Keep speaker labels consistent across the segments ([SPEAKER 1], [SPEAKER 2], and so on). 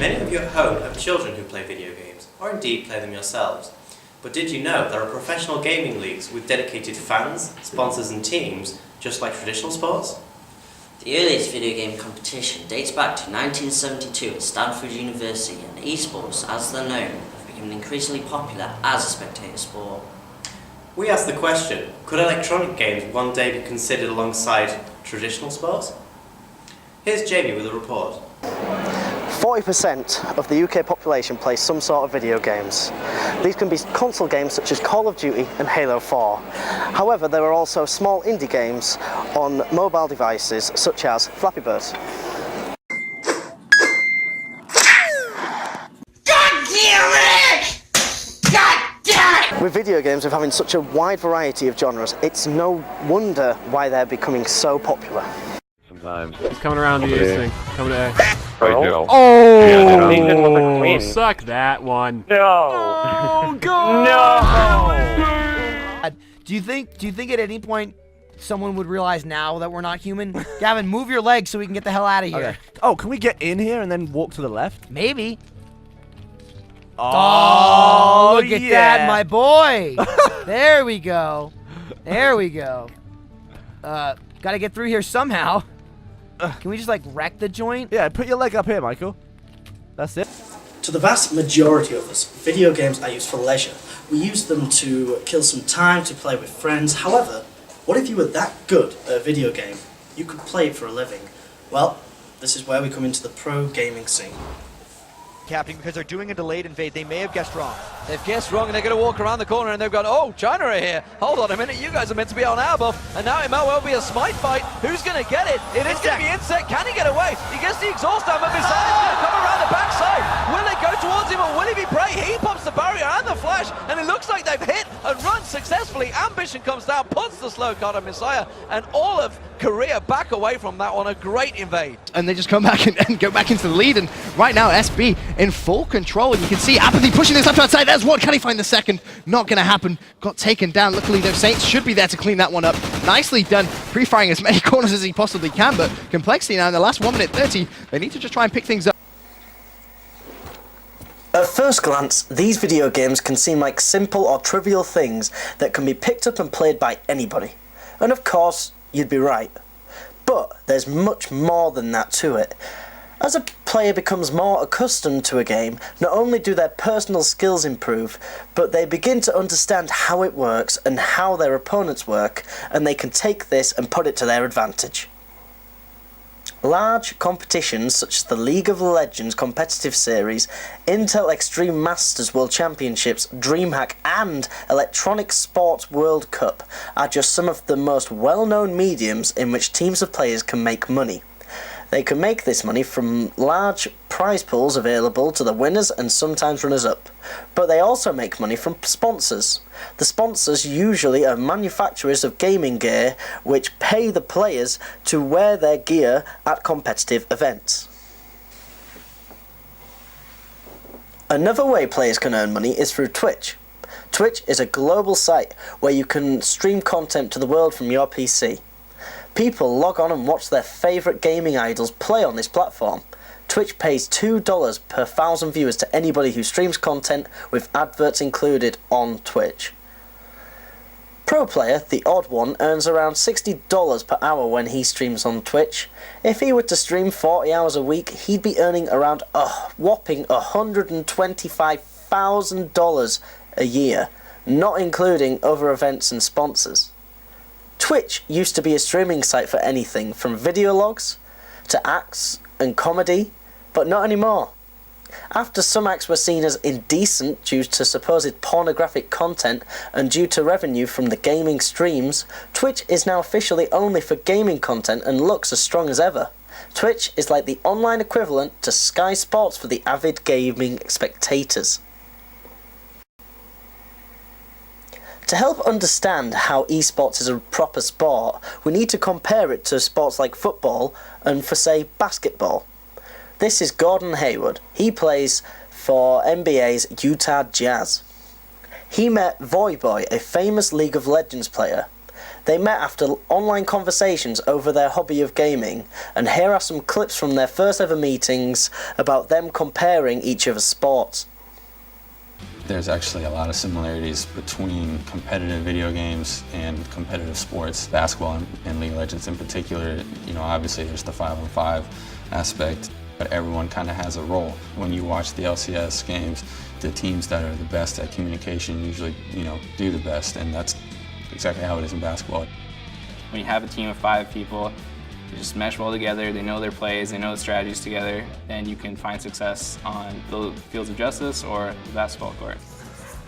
[SPEAKER 1] many of you at home have children who play video games, or indeed play them yourselves. But did you know there are professional gaming leagues with dedicated fans, sponsors and teams, just like traditional sports?
[SPEAKER 2] The earliest video game competition dates back to 1972 at Stanford University, and eSports, as they're known, have become increasingly popular as a spectator sport.
[SPEAKER 1] We asked the question, could electronic games one day be considered alongside traditional sports? Here's Jamie with a report.
[SPEAKER 3] 40% of the UK population plays some sort of video games. These can be console games such as Call of Duty and Halo 4. However, there are also small indie games on mobile devices such as Flappy Bird. With video games having such a wide variety of genres, it's no wonder why they're becoming so popular.
[SPEAKER 4] Sometimes.
[SPEAKER 5] He's coming around to you, this thing. Coming to A.
[SPEAKER 4] Oh!
[SPEAKER 5] Oh! Suck that one.
[SPEAKER 4] No!
[SPEAKER 5] Oh, go!
[SPEAKER 4] No!
[SPEAKER 6] Do you think at any point someone would realize now that we're not human? Gavin, move your legs so we can get the hell out of here.
[SPEAKER 7] Okay. Oh, can we get in here and then walk to the left?
[SPEAKER 6] Maybe. Oh, look at that, my boy. There we go. There we go. Gotta get through here somehow. Can we just like wreck the joint?
[SPEAKER 7] Yeah, put your leg up here, Michael. That's it.
[SPEAKER 3] To the vast majority of us, video games are used for leisure. We use them to kill some time, to play with friends. However, what if you were that good at a video game, you could play it for a living? Well, this is where we come into the pro gaming scene.
[SPEAKER 8] Captain, because they're doing a delayed invade, they may have guessed wrong. They've guessed wrong and they're going to walk around the corner and they've gone, oh, China are here. Hold on a minute, you guys are meant to be on our buff. And now it might well be a smite fight. Who's going to get it? It is going to be Insect. Can he get away? He gets the exhaust down, but Messiah's going to come around the backside. Will it go towards him or will he be prey? He pops the barrier and the flash, and it looks like they've hit and run successfully. Ambition comes down, puts the slow card on Messiah, and all of Korea back away from that one. A great invade.
[SPEAKER 9] And they just come back and go back into the lead, and right now SB in full control, and you can see Apathy pushing this left hand side. There's one. Can he find the second? Not gonna happen. Got taken down. Luckily those Saints should be there to clean that one up. Nicely done, pre-firing as many corners as he possibly can, but Complexity now in the last 1 minute 30, they need to just try and pick things up.
[SPEAKER 3] At first glance, these video games can seem like simple or trivial things that can be picked up and played by anybody. And of course, you'd be right. But there's much more than that to it. As a player becomes more accustomed to a game, not only do their personal skills improve, but they begin to understand how it works and how their opponents work, and they can take this and put it to their advantage. Large competitions such as the League of Legends competitive series, Intel Extreme Masters World Championships, DreamHack and Electronic Sports World Cup are just some of the most well-known mediums in which teams of players can make money. They can make this money from large prize pools available to the winners and sometimes runners-up, but they also make money from sponsors. The sponsors usually are manufacturers of gaming gear which pay the players to wear their gear at competitive events. Another way players can earn money is through Twitch. Twitch is a global site where you can stream content to the world from your PC. People log on and watch their favourite gaming idols play on this platform. Twitch pays $2 per 1,000 viewers to anybody who streams content with adverts included on Twitch. Pro player, the odd one, earns around $60 per hour when he streams on Twitch. If he were to stream 40 hours a week, he'd be earning around a whopping $125,000 a year, not including other events and sponsors. Twitch used to be a streaming site for anything from video logs to acts and comedy, but not anymore. After some acts were seen as indecent due to supposed pornographic content and due to revenue from the gaming streams, Twitch is now officially only for gaming content and looks as strong as ever. Twitch is like the online equivalent to Sky Sports for the avid gaming spectators. To help understand how esports is a proper sport, we need to compare it to sports like football and, for say, basketball. This is Gordon Hayward. He plays for NBA's Utah Jazz. He met Voyboy, a famous League of Legends player. They met after online conversations over their hobby of gaming, and here are some clips from their first ever meetings about them comparing each other's sports.
[SPEAKER 10] There's actually a lot of similarities between competitive video games and competitive sports, basketball and League of Legends in particular. You know, obviously there's the 5-on-5 aspect, but everyone kind of has a role. When you watch the LCS games, the teams that are the best at communication usually, you know, do the best, and that's exactly how it is in basketball.
[SPEAKER 11] When you have a team of 5 people, they just mesh well together, they know their plays, they know the strategies together, and you can find success on the fields of justice or the basketball court.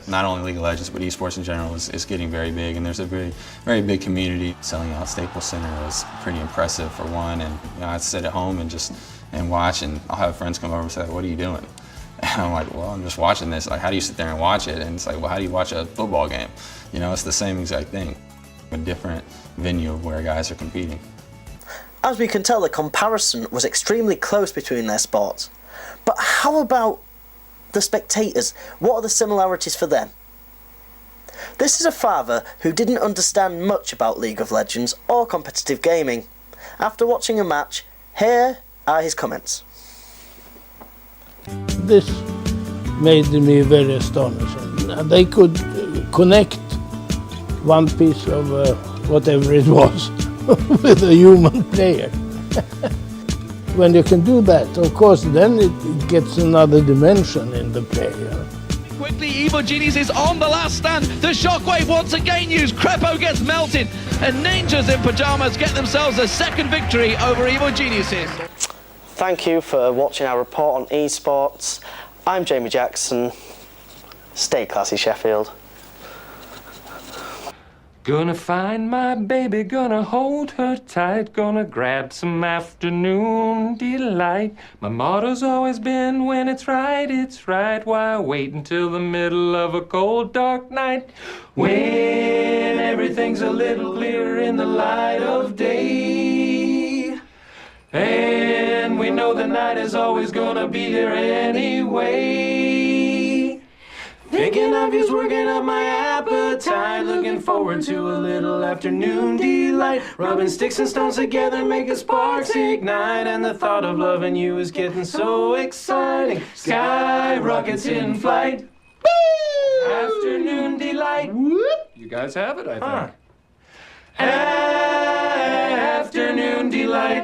[SPEAKER 10] Not only League of Legends, but eSports in general is getting very big, and there's a very big community. Selling out Staples Center was pretty impressive for one, and you know, I'd sit at home and watch, and I'll have friends come over and say, "What are you doing?" And I'm like, "Well, I'm just watching this." Like, how do you sit there and watch it? And it's like, well, how do you watch a football game? You know, it's the same exact thing. A different venue of where guys are competing.
[SPEAKER 3] As we can tell, the comparison was extremely close between their sports. But how about the spectators? What are the similarities for them? This is a father who didn't understand much about League of Legends or competitive gaming. After watching a match, here are his comments.
[SPEAKER 12] This made me very astonishing. They could connect one piece of whatever it was with a human player. When you can do that, of course, then it gets another dimension in the play.
[SPEAKER 8] Quickly, Evo Genius is on the last stand. The shockwave once again used. Crepo gets melted, and Ninjas in Pajamas get themselves a second victory over Evo Geniuses.
[SPEAKER 3] Thank you for watching our report on eSports. I'm Jamie Jackson. Stay classy, Sheffield.
[SPEAKER 13] Gonna find my baby, gonna hold her tight, gonna grab some afternoon delight. My motto's always been, when it's right, why wait until the middle of a cold, dark night? When everything's a little clearer in the light of day. And we know the night is always gonna be here anyway. Thinking of you's working up my appetite. Looking forward to a little afternoon delight. Rubbing sticks and stones together, making sparks ignite. And the thought of loving you is getting so exciting. Sky rockets in flight. Woo! Afternoon delight. Whoop. You guys have it, I think. Afternoon delight.